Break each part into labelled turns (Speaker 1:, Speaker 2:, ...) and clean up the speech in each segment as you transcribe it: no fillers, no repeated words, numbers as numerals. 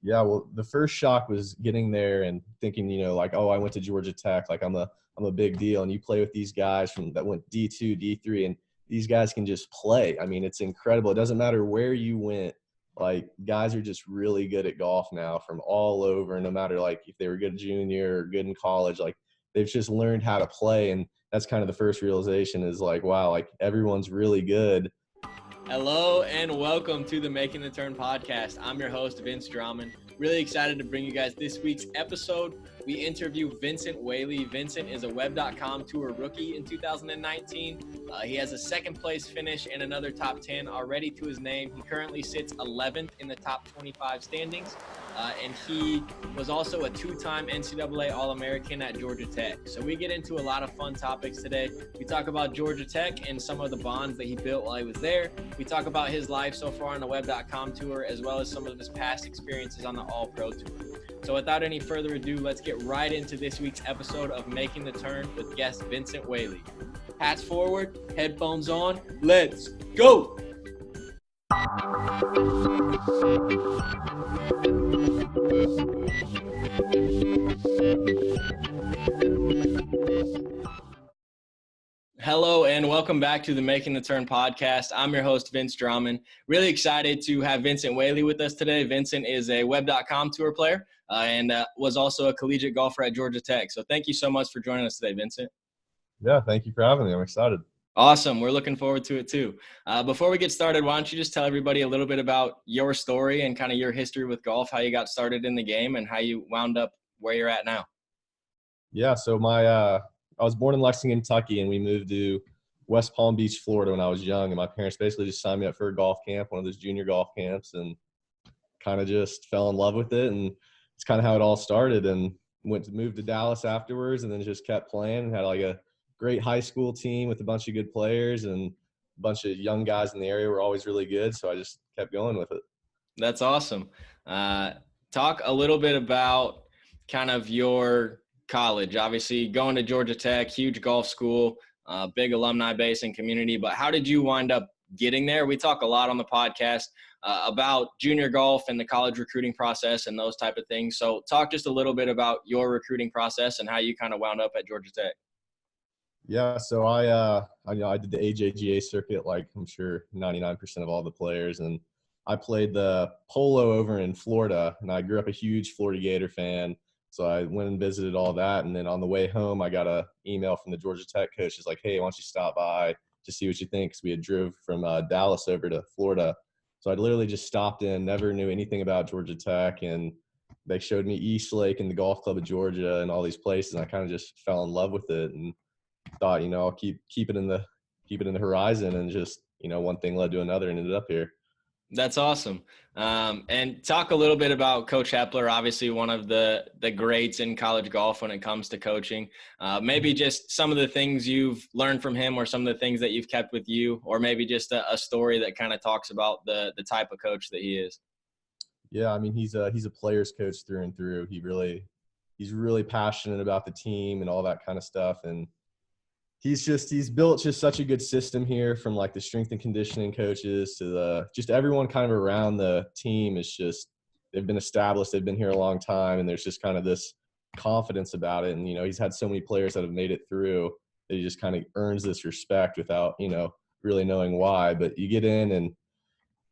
Speaker 1: Yeah, well, the first shock was getting there and thinking, like, oh, I went to Georgia Tech, like I'm a big deal. And you play with these guys that went D2, D3, and these guys can just play. I mean, it's incredible. It doesn't matter where you went. Like, guys are just really good at golf now from all over. No matter like if they were good junior or good in college, like they've just learned how to play. And that's kind of the first realization is like, wow, like everyone's really good.
Speaker 2: Hello and welcome to the Making the Turn podcast. I'm your host, Vince Drummond. Really excited to bring you guys this week's episode. We interview Vincent Whaley. Vincent is a Web.com Tour rookie in 2019. He has a second place finish and another top 10 already to his name. He currently sits 11th in the top 25 standings. And he was also a two-time NCAA All-American at Georgia Tech. So we get into a lot of fun topics today. We talk about Georgia Tech and some of the bonds that he built while he was there. We talk about his life so far on the Web.com Tour, as well as some of his past experiences on the All-Pro Tour. So without any further ado, let's get right into this week's episode of Making the Turn with guest Vincent Whaley. Hats forward, headphones on, let's go! Hello and welcome back to the Making the Turn podcast. I'm your host, Vince Drummond. Really excited to have Vincent Whaley with us today. Vincent is a Web.com Tour player and was also a collegiate golfer at Georgia Tech. So thank you so much for joining us today, Vincent.
Speaker 1: Yeah, thank you for having me. I'm excited.
Speaker 2: Awesome. We're looking forward to it too. Before we get started, why don't you just tell everybody a little bit about your story and kind of your history with golf, how you got started in the game and how you wound up where you're at now.
Speaker 1: Yeah, so I was born in Lexington, Kentucky, and we moved to West Palm Beach, Florida when I was young. And my parents basically just signed me up for a golf camp, one of those junior golf camps, and kind of just fell in love with it. And it's kind of how it all started. And moved to Dallas afterwards, and then just kept playing and had like a great high school team with a bunch of good players, and a bunch of young guys in the area were always really good. So I just kept going with it.
Speaker 2: That's awesome. Talk a little bit about kind of your college. Obviously, going to Georgia Tech, huge golf school, big alumni base and community. But how did you wind up getting there? We talk a lot on the podcast about junior golf and the college recruiting process and those type of things. So talk just a little bit about your recruiting process and how you kind of wound up at Georgia Tech.
Speaker 1: Yeah, so I did the AJGA circuit, like I'm sure 99% of all the players, and I played the polo over in Florida, and I grew up a huge Florida Gator fan. So I went and visited all that, and then on the way home, I got an email from the Georgia Tech coach. He's like, hey, why don't you stop by to see what you think? Because we had drove from Dallas over to Florida. So I literally just stopped in, never knew anything about Georgia Tech, and they showed me East Lake and the Golf Club of Georgia and all these places, and I kind of just fell in love with it and thought, I'll keep it in the horizon, and just, one thing led to another and ended up here.
Speaker 2: That's awesome. And talk a little bit about Coach Hepler, obviously one of the greats in college golf when it comes to coaching. Maybe just some of the things you've learned from him, or some of the things that you've kept with you, or maybe just a story that kind of talks about the type of coach that he is.
Speaker 1: Yeah, I mean, he's a player's coach through and through. He's really passionate about the team and all that kind of stuff. And he's built just such a good system here, from like the strength and conditioning coaches to just everyone kind of around the team is just, they've been established. They've been here a long time, and there's just kind of this confidence about it. And, he's had so many players that have made it through that he just kind of earns this respect without, really knowing why. But you get in, and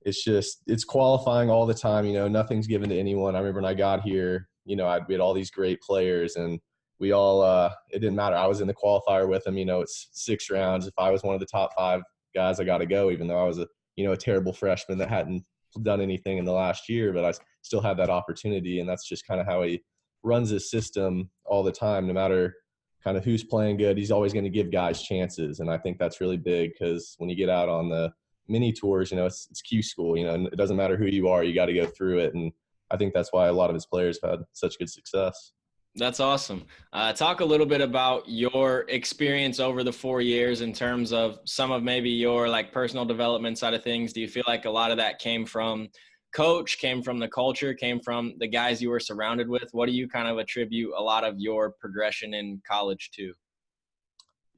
Speaker 1: it's qualifying all the time. Nothing's given to anyone. I remember when I got here, we had all these great players, and we all it didn't matter. I was in the qualifier with them. It's 6 rounds. If I was one of the top 5 guys, I got to go, even though I was a terrible freshman that hadn't done anything in the last year, but I still had that opportunity. And that's just kind of how he runs his system all the time. No matter kind of who's playing good, he's always going to give guys chances. And I think that's really big, because when you get out on the mini tours, it's Q school, and it doesn't matter who you are, you got to go through it. And I think that's why a lot of his players have had such good success.
Speaker 2: That's awesome. Talk a little bit about your experience over the 4 years in terms of some of maybe your like personal development side of things. Do you feel like a lot of that came from coach, came from the culture, came from the guys you were surrounded with? What do you kind of attribute a lot of your progression in college to?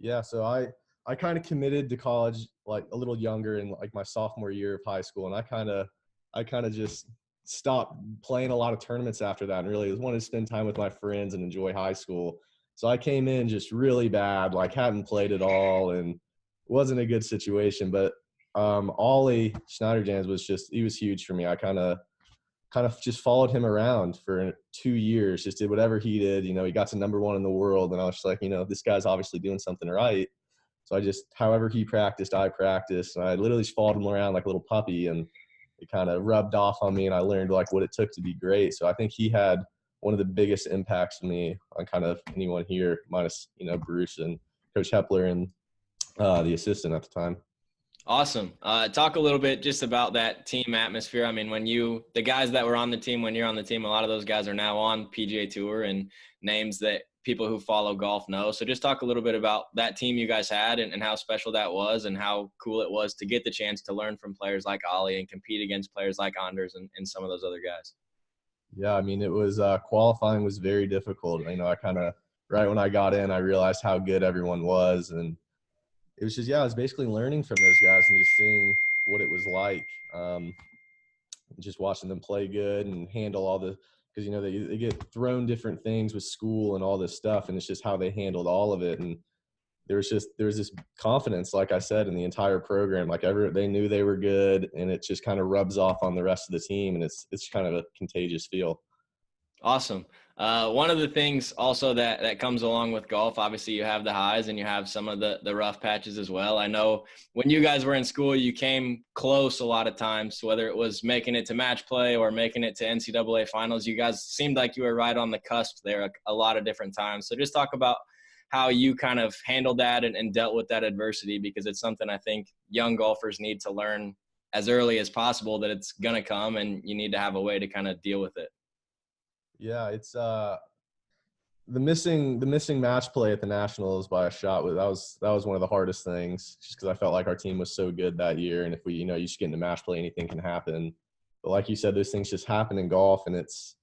Speaker 1: Yeah, so I kind of committed to college like a little younger, in like my sophomore year of high school, and I kind of just stopped playing a lot of tournaments after that and really wanted to spend time with my friends and enjoy high school. So I came in just really bad, like hadn't played at all, and wasn't a good situation. But Ollie Schneiderjans he was huge for me. I kind of just followed him around for 2 years, just did whatever he did. He got to number 1 in the world, and I was just like, this guy's obviously doing something right. So I just, however he practiced, I practiced, and I literally just followed him around like a little puppy, and it kind of rubbed off on me, and I learned like what it took to be great. So I think he had one of the biggest impacts on me on kind of anyone here, minus, Bruce and Coach Hepler and the assistant at the time.
Speaker 2: Awesome. Talk a little bit just about that team atmosphere. I mean, the guys that were on the team, when you're on the team, a lot of those guys are now on PGA Tour and names that people who follow golf know. So just talk a little bit about that team you guys had and how special that was and how cool it was to get the chance to learn from players like Ollie and compete against players like Anders and some of those other guys.
Speaker 1: Yeah, I mean, it was qualifying was very difficult. I kind of right when I got in, I realized how good everyone was, and it was just, I was basically learning from those guys and just seeing what it was like. Just watching them play good and handle all the, because, they get thrown different things with school and all this stuff, and it's just how they handled all of it. And there was this confidence, like I said, in the entire program. Like they knew they were good, and it just kind of rubs off on the rest of the team, and it's kind of a contagious feel.
Speaker 2: Awesome. One of the things also that comes along with golf, obviously you have the highs and you have some of the rough patches as well. I know when you guys were in school, you came close a lot of times, whether it was making it to match play or making it to NCAA finals. You guys seemed like you were right on the cusp there a lot of different times. So just talk about how you kind of handled that and dealt with that adversity, because it's something I think young golfers need to learn as early as possible, that it's going to come and you need to have a way to kind of deal with it.
Speaker 1: Yeah, it's the missing match play at the Nationals by a shot. That was one of the hardest things, just because I felt like our team was so good that year, and if we, you just get into match play, anything can happen. But like you said, those things just happen in golf, and it's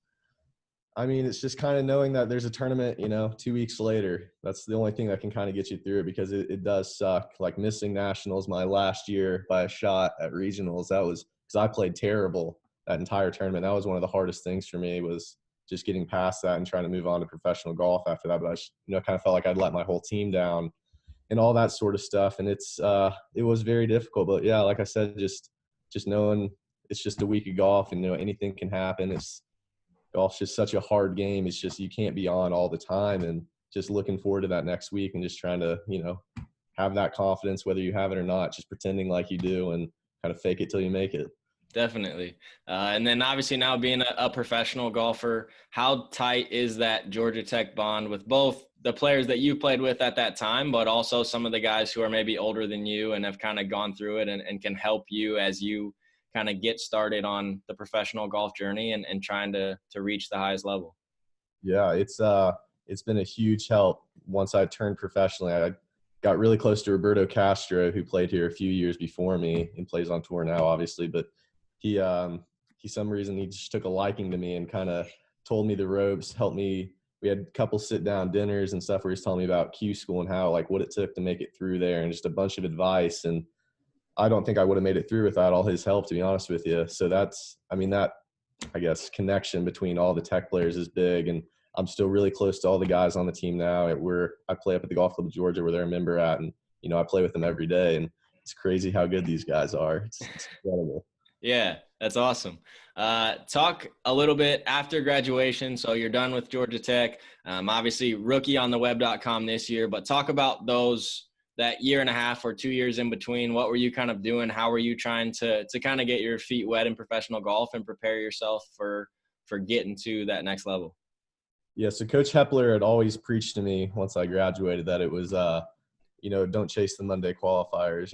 Speaker 1: just kind of knowing that there's a tournament, 2 weeks later. That's the only thing that can kind of get you through it, because it does suck. Like missing Nationals my last year by a shot at regionals, that was because I played terrible that entire tournament. That was one of the hardest things for me, was just getting past that and trying to move on to professional golf after that. But I kind of felt like I'd let my whole team down and all that sort of stuff. And it was very difficult. But yeah, like I said, just knowing it's just a week of golf, and anything can happen. Golf's just such a hard game. It's just, you can't be on all the time, and just looking forward to that next week and just trying to, have that confidence, whether you have it or not, just pretending like you do and kind of fake it till you make it.
Speaker 2: Definitely. And then obviously now being a professional golfer, how tight is that Georgia Tech bond with both the players that you played with at that time, but also some of the guys who are maybe older than you and have kind of gone through it and can help you as you kind of get started on the professional golf journey and trying to reach the highest level?
Speaker 1: Yeah, it's been a huge help. Once I turned professionally, I got really close to Roberto Castro, who played here a few years before me and plays on tour now, obviously, but he some reason he just took a liking to me and kind of told me the ropes, helped me. We had a couple sit down dinners and stuff where he's telling me about Q school and how, like, what it took to make it through there, and just a bunch of advice. And I don't think I would have made it through without all his help, to be honest with you. So that, I guess, connection between all the Tech players is big. And I'm still really close to all the guys on the team now. I play up at the Golf Club of Georgia, where they're a member at, and, I play with them every day. And it's crazy how good these guys are. It's incredible.
Speaker 2: Yeah, that's awesome. Talk a little bit after graduation. So you're done with Georgia Tech, obviously rookie on the web.com this year, but talk about that year and a half or 2 years in between. What were you kind of doing? How were you trying to kind of get your feet wet in professional golf and prepare yourself for getting to that next level?
Speaker 1: Yeah, so Coach Hepler had always preached to me once I graduated that it was don't chase the Monday qualifiers.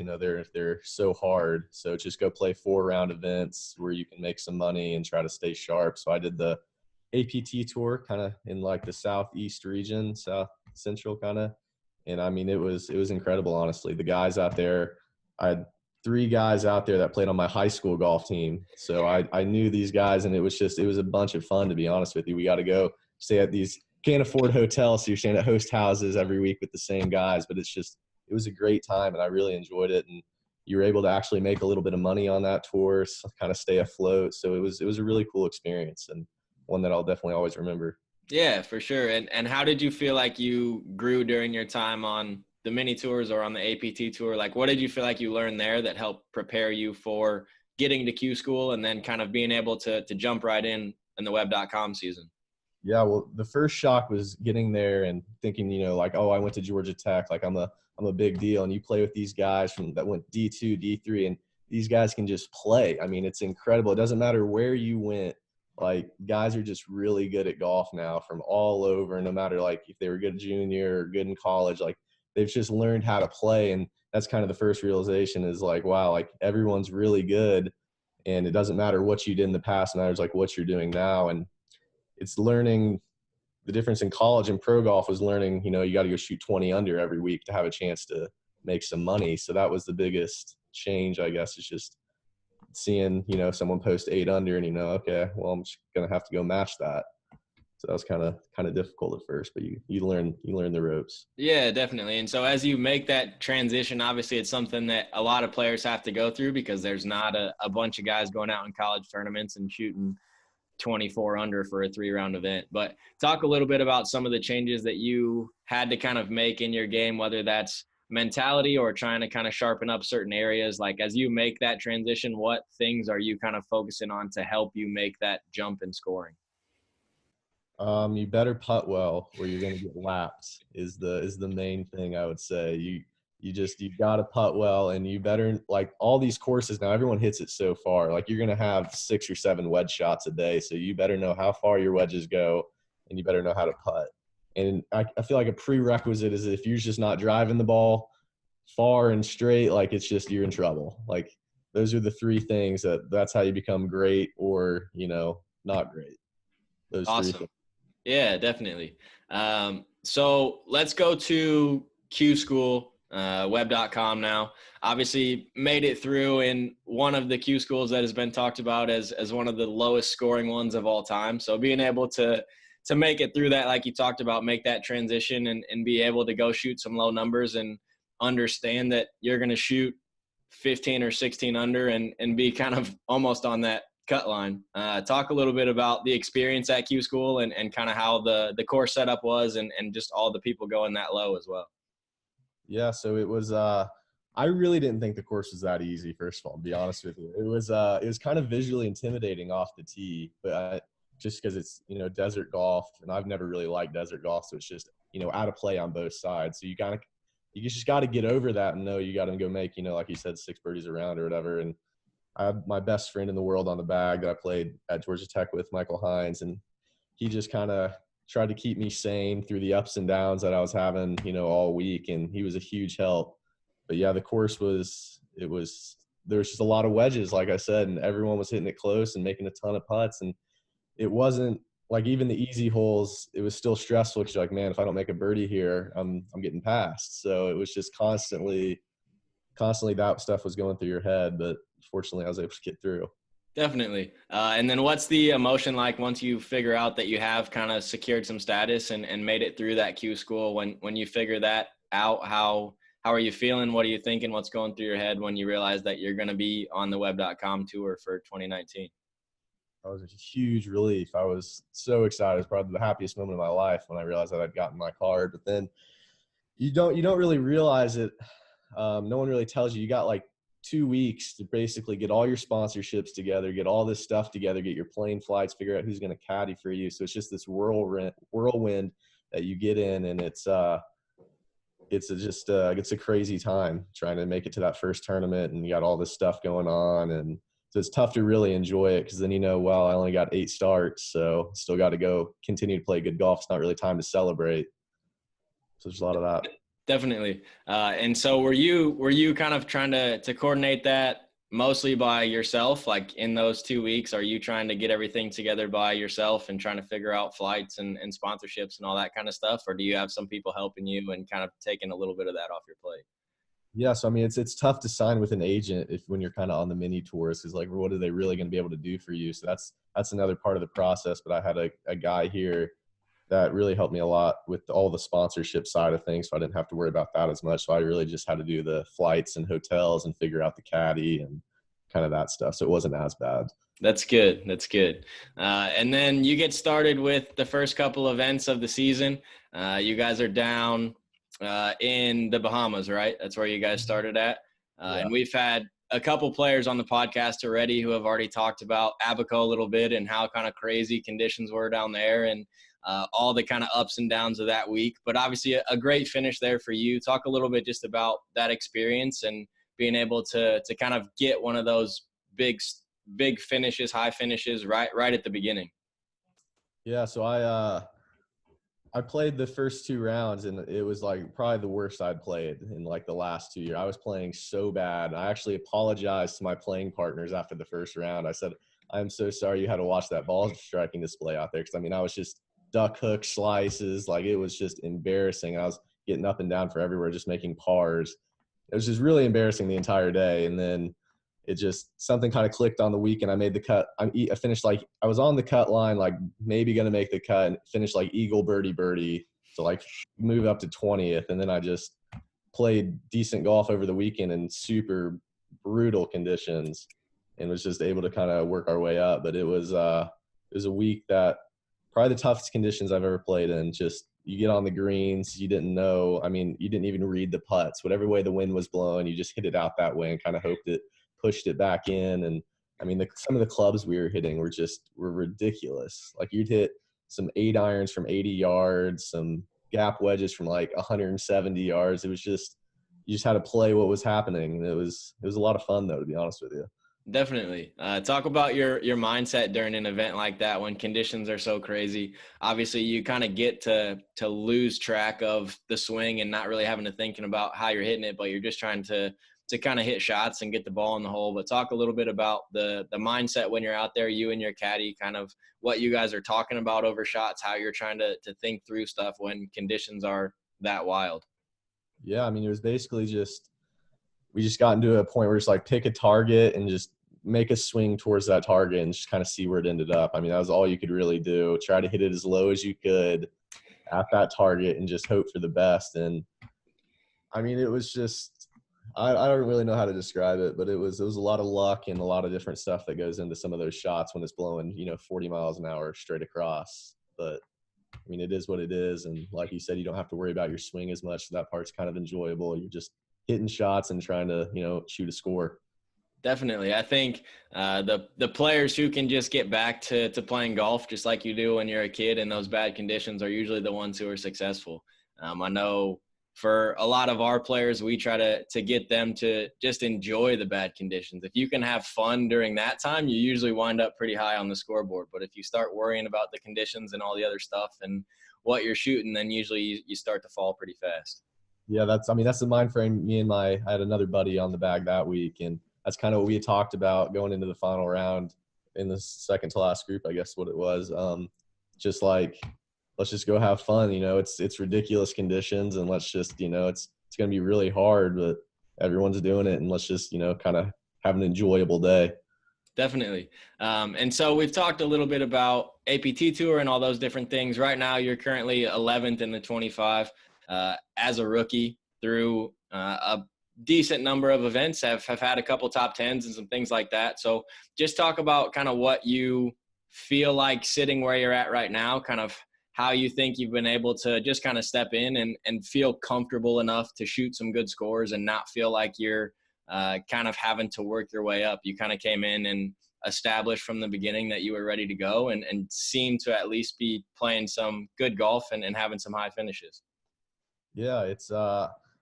Speaker 1: They're so hard. So just go play 4-round events where you can make some money and try to stay sharp. So I did the APT tour kind of in like the Southeast region, South Central kind of. And it was incredible, honestly. The guys out there, I had 3 guys out there that played on my high school golf team. So I knew these guys, and it was a bunch of fun, to be honest with you. We got to go stay at these, can't afford hotels, so you're staying at host houses every week with the same guys, but it was a great time, and I really enjoyed it. And you were able to actually make a little bit of money on that tour, so kind of stay afloat. So it was a really cool experience, and one that I'll definitely always remember.
Speaker 2: Yeah, for sure. And how did you feel like you grew during your time on the mini tours or on the APT tour? Like, what did you feel like you learned there that helped prepare you for getting to Q school and then kind of being able to jump right in the web.com season?
Speaker 1: Yeah, well, the first shock was getting there and thinking, like, oh, I went to Georgia Tech, like I'm a big deal. And you play with these guys that went D2, D3, and these guys can just play. I mean, it's incredible. It doesn't matter where you went. Like, guys are just really good at golf now from all over, no matter like if they were good junior or good in college, like they've just learned how to play. And that's kind of the first realization is like, wow, like everyone's really good, and it doesn't matter what you did in the past, it matters like what you're doing now. And it's learning the difference in college and pro golf was learning, you got to go shoot 20 under every week to have a chance to make some money. So that was the biggest change, I guess, is just seeing, someone post 8 under and, okay, well, I'm just going to have to go match that. So that was kind of difficult at first, but you learn the ropes.
Speaker 2: Yeah, definitely. And so as you make that transition, obviously it's something that a lot of players have to go through because there's not a bunch of guys going out in college tournaments and shooting 24 under for a 3-round event. But talk a little bit about some of the changes that you had to kind of make in your game, whether that's mentality or trying to kind of sharpen up certain areas. Like as you make that transition, what things are you kind of focusing on to help you make that jump in scoring?
Speaker 1: You better putt well or you're going to get lapped is the main thing I would say. You got to putt well, and you better, like all these courses now, everyone hits it so far. Like you're going to have 6 or 7 wedge shots a day. So you better know how far your wedges go, and you better know how to putt. And I feel like a prerequisite is if you're just not driving the ball far and straight, like it's just, you're in trouble. Like those are the 3 things that's how you become great or, not great. Those
Speaker 2: Awesome.
Speaker 1: 3 things.
Speaker 2: Yeah, definitely. So let's go to Q School, web.com now. Obviously made it through in one of the Q schools that has been talked about as one of the lowest scoring ones of all time. So being able to make it through that, like you talked about, make that transition and be able to go shoot some low numbers and understand that you're going to shoot 15 or 16 under and be kind of almost on that cut line. Talk a little bit about the experience at Q School and kind of how the course setup was and just all the people going that low as well.
Speaker 1: Yeah, so it was I really didn't think the course was that easy, first of all, to be honest with you. It was kind of visually intimidating off the tee, but just because it's, desert golf, and I've never really liked desert golf, so it's just, out of play on both sides. So you just got to get over that and know you got to go make, like you said, 6 birdies around or whatever. And I had my best friend in the world on the bag that I played at Georgia Tech with, Michael Hines, and he just kind of tried to keep me sane through the ups and downs that I was having, all week, and he was a huge help. But yeah, the course there was just a lot of wedges, like I said, and everyone was hitting it close and making a ton of putts, and it wasn't like even the easy holes, it was still stressful because you're like, man, if I don't make a birdie here, I'm getting passed. So it was just constantly that stuff was going through your head, but fortunately I was able to get through.
Speaker 2: Definitely. And then what's the emotion like once you figure out that you have kind of secured some status and made it through that Q school? When you figure that out, how are you feeling? What are you thinking? What's going through your head when you realize that you're going to be on the web.com tour for 2019?
Speaker 1: That was a huge relief. I was so excited. It was probably the happiest moment of my life when I realized that I'd gotten my card. But then you don't really realize it. No one really tells you. You got like 2 weeks to basically get all your sponsorships together, get all this stuff together, get your plane flights, figure out who's going to caddy for you. So it's just this whirlwind that you get in, and it's a crazy time trying to make it to that first tournament, and you got all this stuff going on, and so it's tough to really enjoy it because then well, I only got 8 starts, so still got to go continue to play good golf. It's not really time to celebrate. So there's a lot of that.
Speaker 2: Definitely. And so were you kind of trying to coordinate that mostly by yourself? Like in those 2 weeks, are you trying to get everything together by yourself and trying to figure out flights and sponsorships and all that kind of stuff? Or do you have some people helping you and kind of taking a little bit of that off your plate?
Speaker 1: Yeah, so I mean, it's tough to sign with an agent when you're kind of on the mini tours, because like, what are they really going to be able to do for you? So that's another part of the process. But I had a guy here that really helped me a lot with all the sponsorship side of things. So I didn't have to worry about that as much. So I really just had to do the flights and hotels and figure out the caddy and kind of that stuff. So it wasn't as bad.
Speaker 2: That's good. That's good. And then you get started with the first couple events of the season. You guys are down in the Bahamas, right? That's where you guys started at.
Speaker 1: Yeah.
Speaker 2: And we've had a couple players on the podcast already who have already talked about Abaco a little bit and how kind of crazy conditions were down there and all the kind of ups and downs of that week. But obviously a great finish there for you. Talk a little bit just about that experience and being able to kind of get one of those big finishes, high finishes right at the beginning.
Speaker 1: Yeah, so I played the first 2 rounds, and it was like probably the worst I'd played in like the last 2 years. I was playing so bad. I actually apologized to my playing partners after the first round. I said, "I'm so sorry you had to watch that ball striking display out there," because I mean I was just duck hook slices, like it was just embarrassing. I was getting up and down for everywhere, just making pars. It was just really embarrassing the entire day, and then it just something kind of clicked on the weekend. I made the cut. I finished like I was on the cut line, like maybe gonna make the cut, and finished like eagle birdie to like move up to 20th, and then I just played decent golf over the weekend in super brutal conditions, and was just able to kind of work our way up. But it was a week that probably the toughest conditions I've ever played in. Just you get on the greens, you didn't know. I mean, you didn't even read the putts. Whatever way the wind was blowing, you just hit it out that way and kind of hoped it pushed it back in. And I mean, some of the clubs we were hitting were ridiculous. Like you'd hit some 8 irons from 80 yards, some gap wedges from like 170 yards. It was just, you just had to play what was happening. And it was a lot of fun though, to be honest with you.
Speaker 2: Definitely. Talk about your mindset during an event like that when conditions are so crazy. Obviously, you kind of get to lose track of the swing and not really having to thinking about how you're hitting it, but you're just trying to kind of hit shots and get the ball in the hole. But talk a little bit about the mindset when you're out there, you and your caddy, kind of what you guys are talking about over shots, how you're trying to think through stuff when conditions are that wild.
Speaker 1: Yeah, I mean, it was basically we just got into a point where it's like pick a target and just make a swing towards that target and just kind of see where it ended up. I mean, that was all you could really do. Try to hit it as low as you could at that target and just hope for the best. And I mean, it was just, I don't really know how to describe it, but it was a lot of luck and a lot of different stuff that goes into some of those shots when it's blowing, 40 miles an hour straight across. But I mean, it is what it is. And like you said, you don't have to worry about your swing as much. So that part's kind of enjoyable. You're just hitting shots and trying to, shoot a score.
Speaker 2: Definitely. I think the players who can just get back to playing golf just like you do when you're a kid in those bad conditions are usually the ones who are successful. I know for a lot of our players, we try to get them to just enjoy the bad conditions. If you can have fun during that time, you usually wind up pretty high on the scoreboard. But if you start worrying about the conditions and all the other stuff and what you're shooting, then usually you start to fall pretty fast.
Speaker 1: Yeah, that's the mind frame. I had another buddy on the bag that week, and that's kind of what we had talked about going into the final round in the second to last group, I guess what it was. Just like, let's just go have fun. It's ridiculous conditions, and let's just, it's going to be really hard, but everyone's doing it, and let's just, kind of have an enjoyable day.
Speaker 2: Definitely. And so we've talked a little bit about APT Tour and all those different things. Right now, you're currently 11th in the 25 as a rookie through a decent number of events, have had a couple top 10s and some things like that. So just talk about kind of what you feel like sitting where you're at right now, kind of how you think you've been able to just kind of step in and feel comfortable enough to shoot some good scores and not feel like you're kind of having to work your way up. You kind of came in and established from the beginning that you were ready to go and seemed to at least be playing some good golf and having some high finishes.
Speaker 1: Yeah, it's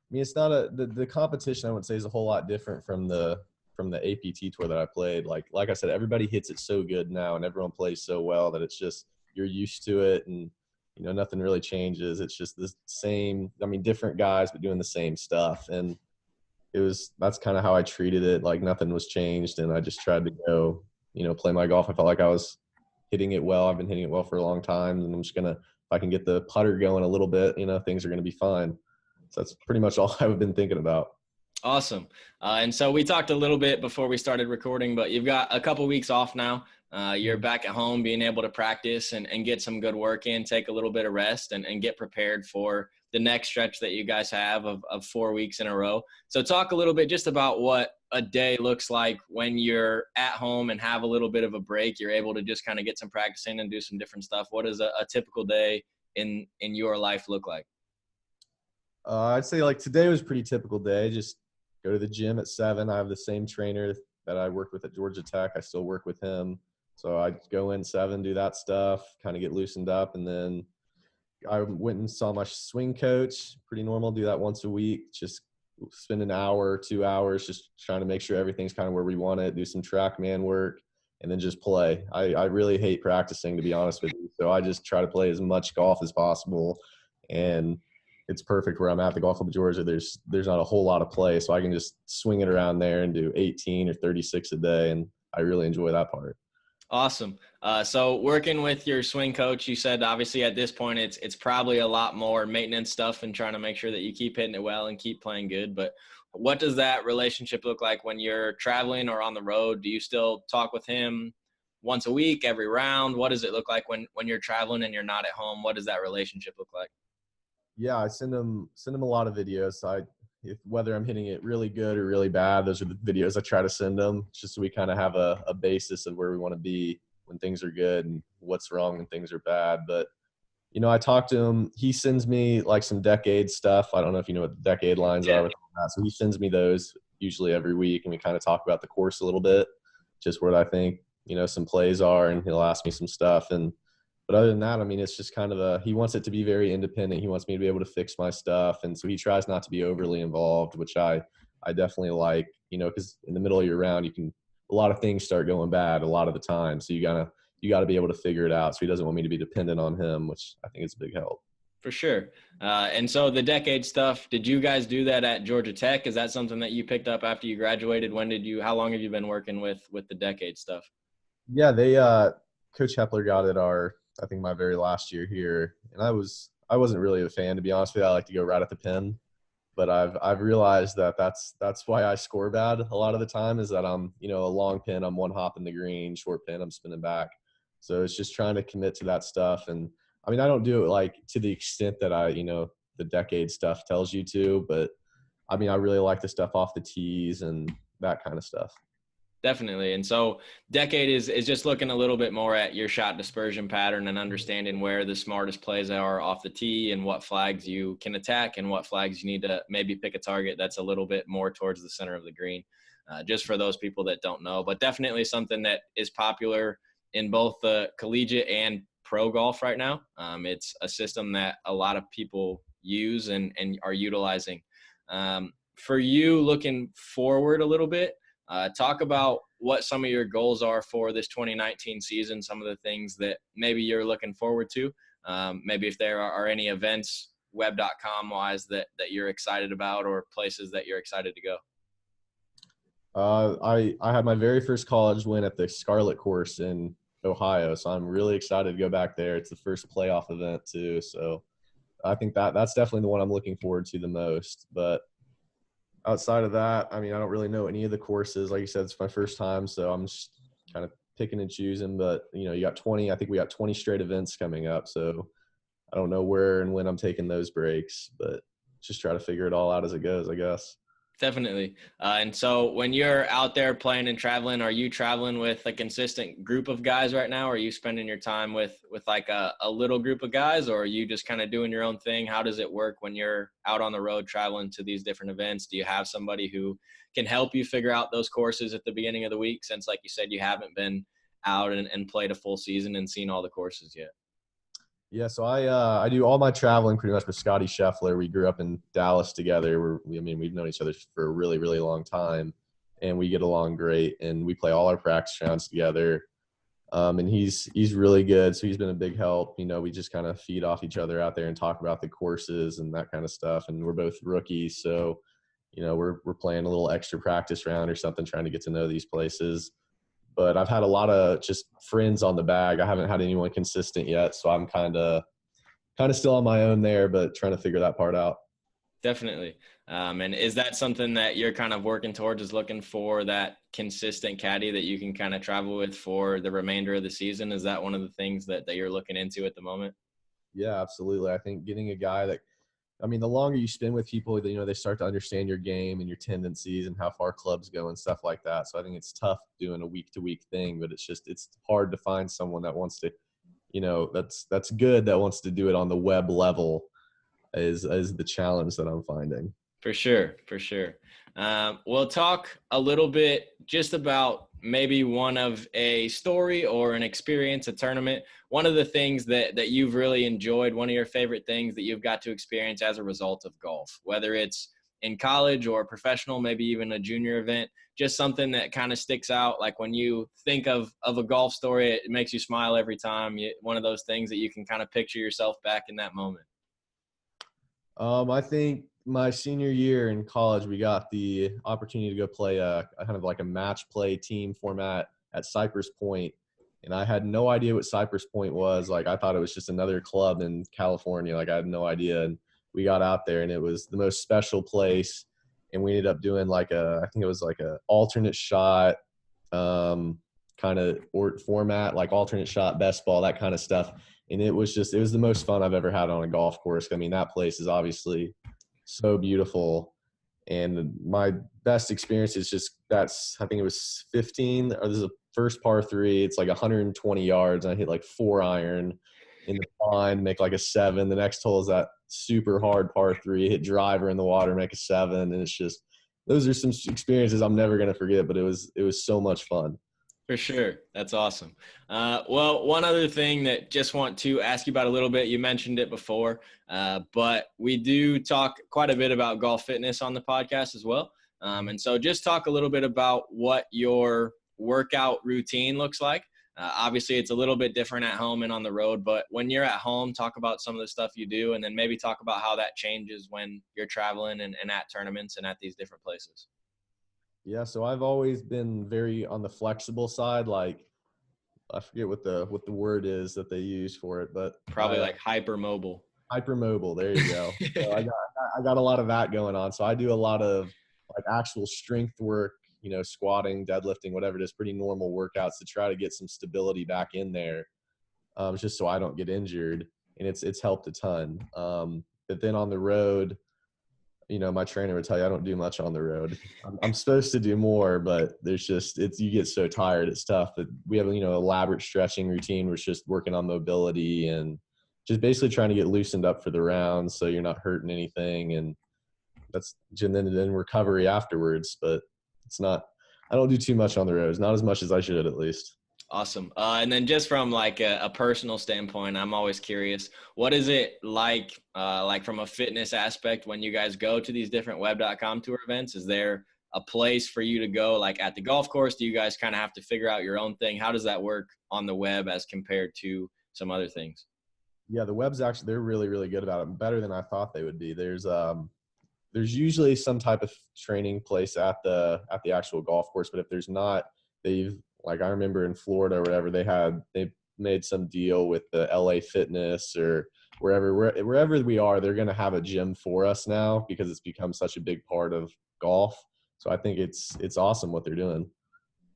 Speaker 1: it's not the competition I would say is a whole lot different from the APT tour that I played. Like I said, everybody hits it so good now and everyone plays so well that it's just, you're used to it and, nothing really changes. It's just the same, different guys, but doing the same stuff. And that's kind of how I treated it. Like nothing was changed. And I just tried to go, play my golf. I felt like I was hitting it well. I've been hitting it well for a long time. And I'm just if I can get the putter going a little bit, things are going to be fine. So that's pretty much all I've been thinking about.
Speaker 2: Awesome. And so we talked a little bit before we started recording, but you've got a couple weeks off now You're back at home, being able to practice and get some good work in, take a little bit of rest, and get prepared for the next stretch that you guys have of 4 weeks in a row. So talk a little bit just about what a day looks like when you're at home and have a little bit of a break. You're able to just kind of get some practice in and do some different stuff. What does a typical day in your life look like?
Speaker 1: I'd say like today was a pretty typical day. Just go to the gym at 7. I have the same trainer that I worked with at Georgia Tech. I still work with him. So I go in 7, do that stuff, kind of get loosened up. And then I went and saw my swing coach, pretty normal, do that once a week. Just spend an hour, 2 hours, just trying to make sure everything's kind of where we want it, do some TrackMan work, and then just play. I really hate practicing, to be honest with you. So I just try to play as much golf as possible. And it's perfect where I'm at the Golf Club of Georgia. There's not a whole lot of play, so I can just swing it around there and do 18 or 36 a day, and I really enjoy that part.
Speaker 2: Awesome. So working with your swing coach, you said obviously at this point it's probably a lot more maintenance stuff and trying to make sure that you keep hitting it well and keep playing good. But what does that relationship look like when you're traveling or on the road? Do you still talk with him once a week, every round? What does it look like when you're traveling and you're not at home? What does that relationship look like?
Speaker 1: Yeah, I send him a lot of videos. Whether I'm hitting it really good or really bad, those are the videos I try to send them, just so we kind of have a basis of where we want to be when things are good and what's wrong when things are bad. But, I talk to him. He sends me like some decade stuff. I don't know if you know what the decade lines are with that. So he sends me those usually every week, and we kind of talk about the course a little bit, just where I think, some plays are, and he'll ask me some stuff. But other than that, I mean, it's just kind of he wants it to be very independent. He wants me to be able to fix my stuff. And so he tries not to be overly involved, which I definitely like, because in the middle of your round, a lot of things start going bad a lot of the time. So you got to be able to figure it out. So he doesn't want me to be dependent on him, which I think is a big help.
Speaker 2: For sure. And so the decade stuff, did you guys do that at Georgia Tech? Is that something that you picked up after you graduated? How long have you been working with the decade stuff?
Speaker 1: Yeah, Coach Hepler got it I think my very last year here, and I wasn't really a fan, to be honest with you. I like to go right at the pin, but I've realized that's why I score bad a lot of the time, is that I'm a long pin, I'm one hop in the green, short pin, I'm spinning back. So it's just trying to commit to that stuff. And I mean, I don't do it like to the extent that the decade stuff tells you to, but I mean, I really like the stuff off the tees and that kind of stuff.
Speaker 2: Definitely. And so decade is just looking a little bit more at your shot dispersion pattern and understanding where the smartest plays are off the tee and what flags you can attack and what flags you need to maybe pick a target that's a little bit more towards the center of the green, just for those people that don't know. But definitely something that is popular in both the collegiate and pro golf right now. It's a system that a lot of people use and are utilizing. For you, looking forward a little bit, talk about what some of your goals are for this 2019 season, some of the things that maybe you're looking forward to. Maybe if there are any events web.com wise that you're excited about, or places that you're excited to go.
Speaker 1: I had my very first college win at the Scarlet course in Ohio, so I'm really excited to go back there. It's the first playoff event too, so I think that's definitely the one I'm looking forward to the most. But outside of that, I mean, I don't really know any of the courses. Like you said, it's my first time, so I'm just kind of picking and choosing. But, you got 20 – I think we got 20 straight events coming up, so I don't know where and when I'm taking those breaks. But just try to figure it all out as it goes, I guess.
Speaker 2: Definitely. And so when you're out there playing and traveling, are you traveling with a consistent group of guys right now? Or are you spending your time with like a little group of guys, or are you just kind of doing your own thing? How does it work when you're out on the road traveling to these different events? Do you have somebody who can help you figure out those courses at the beginning of the week, since, like you said, you haven't been out and played a full season and seen all the courses yet?
Speaker 1: Yeah, so I do all my traveling pretty much with Scotty Scheffler. We grew up in Dallas together. We've known each other for a really, really long time, and we get along great. And we play all our practice rounds together. And he's really good, so he's been a big help. We just kind of feed off each other out there and talk about the courses and that kind of stuff. And we're both rookies, so we're playing a little extra practice round or something, trying to get to know these places. But I've had a lot of just friends on the bag. I haven't had anyone consistent yet, so I'm kind of still on my own there, but trying to figure that part out.
Speaker 2: Definitely. And is that something that you're kind of working towards, is looking for that consistent caddy that you can kind of travel with for the remainder of the season? Is that one of the things that you're looking into at the moment?
Speaker 1: Yeah, absolutely. I think getting a guy that, I mean, the longer you spend with people, they start to understand your game and your tendencies and how far clubs go and stuff like that. So I think it's tough doing a week to week thing, but it's hard to find someone that wants to, that's good, that wants to do it on the web level is the challenge that I'm finding.
Speaker 2: For sure, for sure. We'll talk a little bit just about maybe one of a story or an experience, a tournament. One of the things that you've really enjoyed, one of your favorite things that you've got to experience as a result of golf, whether it's in college or professional, maybe even a junior event, just something that kind of sticks out. Like when you think of a golf story, it makes you smile every time. One of those things that you can kind of picture yourself back in that moment.
Speaker 1: I think my senior year in college, we got the opportunity to go play a kind of like a match play team format at Cypress Point. And I had no idea what Cypress Point was. Like, I thought it was just another club in California. Like, I had no idea. And we got out there, and it was the most special place. And we ended up doing I think it was like a alternate shot kind of format, like alternate shot, best ball, that kind of stuff. And it was the most fun I've ever had on a golf course. I mean, that place is obviously so beautiful. And my best experience is I think it was 15, or this is a first par 3. It's like 120 yards. And I hit like 4-iron in the pond, make like a 7. The next hole is that super hard par 3, hit driver in the water, make a 7. And it's just, those are some experiences I'm never going to forget, but it was so much fun.
Speaker 2: For sure. That's awesome. Well, one other thing that just want to ask you about a little bit, you mentioned it before, but we do talk quite a bit about golf fitness on the podcast as well. And so just talk a little bit about what your workout routine looks like. Obviously, it's a little bit different at home and on the road, but when you're at home, talk about some of the stuff you do, and then maybe talk about how that changes when you're traveling and at tournaments and at these different places.
Speaker 1: Yeah, so I've always been very on the flexible side. Like, I forget what the word is that they use for it, but
Speaker 2: Probably like hypermobile.
Speaker 1: Hypermobile. There you go. So I got a lot of that going on. So I do a lot of like actual strength work, squatting, deadlifting, whatever it is, pretty normal workouts to try to get some stability back in there, just so I don't get injured. And it's helped a ton. But then on the road, my trainer would tell you I don't do much on the road. I'm supposed to do more, but you get so tired. It's tough. But we have elaborate stretching routine where it's just working on mobility and just basically trying to get loosened up for the round so you're not hurting anything. And then recovery afterwards. But I don't do too much on the roads, not as much as I should at least.
Speaker 2: Awesome. And then just from like a personal standpoint, I'm always curious, what is it like from a fitness aspect when you guys go to these different web.com tour events? Is there a place for you to go like at the golf course? Do you guys kind of have to figure out your own thing? How does that work on the web as compared to some other things?
Speaker 1: Yeah, the web's actually, they're really, really good about it. Better than I thought they would be. There's usually some type of training place at the actual golf course, but if there's not, like I remember in Florida or whatever, they made some deal with the LA Fitness or wherever we are, they're going to have a gym for us now because it's become such a big part of golf. So I think it's awesome what they're doing.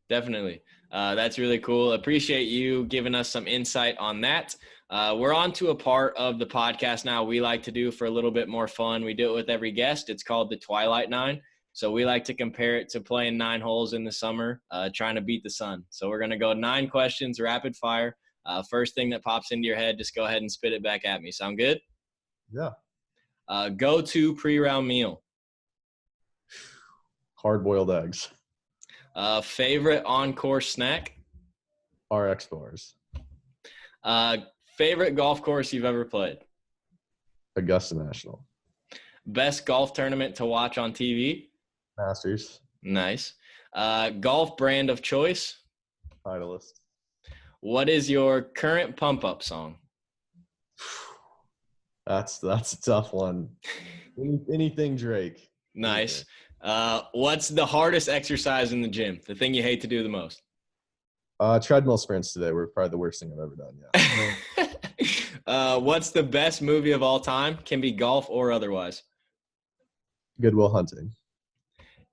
Speaker 2: Definitely. That's really cool. Appreciate you giving us some insight on that. We're on to a part of the podcast now we like to do for a little bit more fun. We do it with every guest. It's called the Twilight Nine. So we like to compare it to playing 9 holes in the summer, trying to beat the sun. So we're going to go 9 questions, rapid fire. First thing that pops into your head, just go ahead and spit it back at me. Sound good?
Speaker 1: Yeah.
Speaker 2: Go-to pre-round meal.
Speaker 1: Hard-boiled eggs.
Speaker 2: Favorite on-course snack?
Speaker 1: RX bars.
Speaker 2: Favorite golf course you've ever played?
Speaker 1: Augusta National.
Speaker 2: Best golf tournament to watch on TV?
Speaker 1: Masters.
Speaker 2: Nice. Golf brand of choice?
Speaker 1: Titleist.
Speaker 2: What is your current pump-up song?
Speaker 1: That's a tough one. Anything Drake.
Speaker 2: Nice. What's the hardest exercise in the gym? The thing you hate to do the most?
Speaker 1: Treadmill sprints today were probably the worst thing I've ever done. Yeah.
Speaker 2: What's the best movie of all time? Can be golf or otherwise.
Speaker 1: Goodwill Hunting.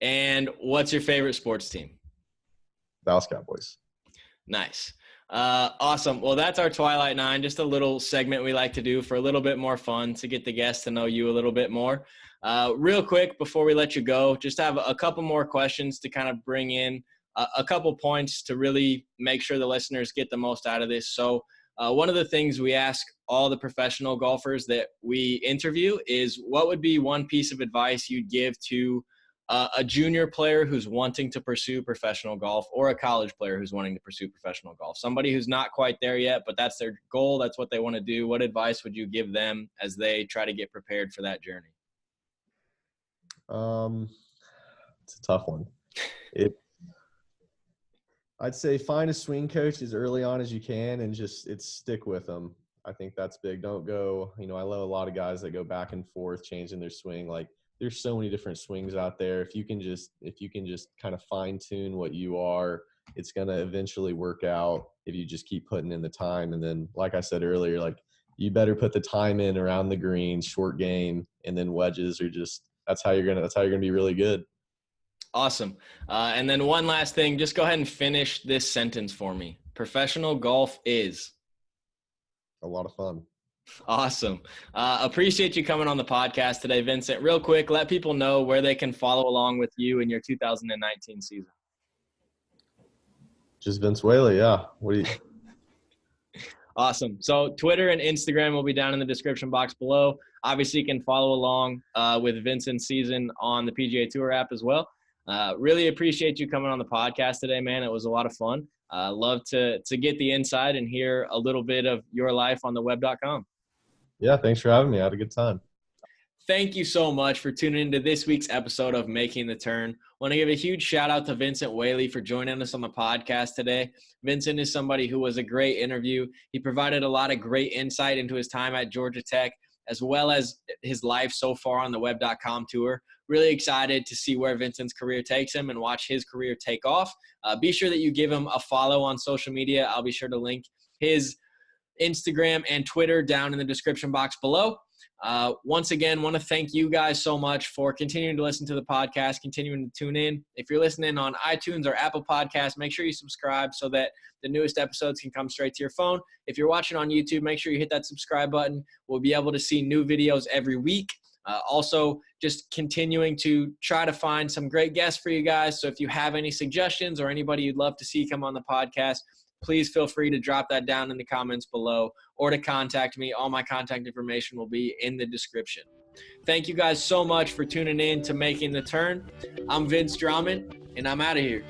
Speaker 2: And what's your favorite sports team?
Speaker 1: Dallas Cowboys.
Speaker 2: Nice. Awesome. Well, that's our Twilight Nine, just a little segment we like to do for a little bit more fun to get the guests to know you a little bit more. Real quick, before we let you go, just have a couple more questions to kind of bring in a couple points to really make sure the listeners get the most out of this. So one of the things we ask all the professional golfers that we interview is, what would be one piece of advice you'd give to a junior player who's wanting to pursue professional golf, or a college player who's wanting to pursue professional golf? Somebody who's not quite there yet, but that's their goal. That's what they want to do. What advice would you give them as they try to get prepared for that journey?
Speaker 1: It's a tough one. I'd say find a swing coach as early on as you can and just stick with them. I think that's big. Don't go, I love a lot of guys that go back and forth changing their swing. Like, there's so many different swings out there. If you can just kind of fine tune what you are, it's going to eventually work out if you just keep putting in the time. And then, like I said earlier, like, you better put the time in around the green, short game, and then wedges are just, that's how you're going to be really good.
Speaker 2: Awesome. And then one last thing, just go ahead and finish this sentence for me. Professional golf is
Speaker 1: a lot of fun.
Speaker 2: Awesome. Appreciate you coming on the podcast today, Vincent. Real quick, let people know where they can follow along with you in your 2019 season.
Speaker 1: Just Vince Whaley, yeah. What do you?
Speaker 2: Awesome. So Twitter and Instagram will be down in the description box below. Obviously, you can follow along with Vincent's season on the PGA Tour app as well. Really appreciate you coming on the podcast today, man. It was a lot of fun. Love to get the inside and hear a little bit of your life on the web.com.
Speaker 1: Yeah, thanks for having me. I had a good time.
Speaker 2: Thank you so much for tuning into this week's episode of Making the Turn. Want to give a huge shout out to Vincent Whaley for joining us on the podcast today. Vincent is somebody who was a great interview. He provided a lot of great insight into his time at Georgia Tech, as well as his life so far on the web.com tour. Really excited to see where Vincent's career takes him and watch his career take off. Be sure that you give him a follow on social media. I'll be sure to link his Instagram and Twitter down in the description box below. Once again, want to thank you guys so much for continuing to listen to the podcast, continuing to tune in. If you're listening on iTunes or Apple Podcasts, make sure you subscribe so that the newest episodes can come straight to your phone. If you're watching on YouTube, make sure you hit that subscribe button. We'll be able to see new videos every week. Also, just continuing to try to find some great guests for you guys. So if you have any suggestions or anybody you'd love to see come on the podcast, please feel free to drop that down in the comments below or to contact me. All my contact information will be in the description. Thank you guys so much for tuning in to Making the Turn. I'm Vince Drummond, and I'm out of here.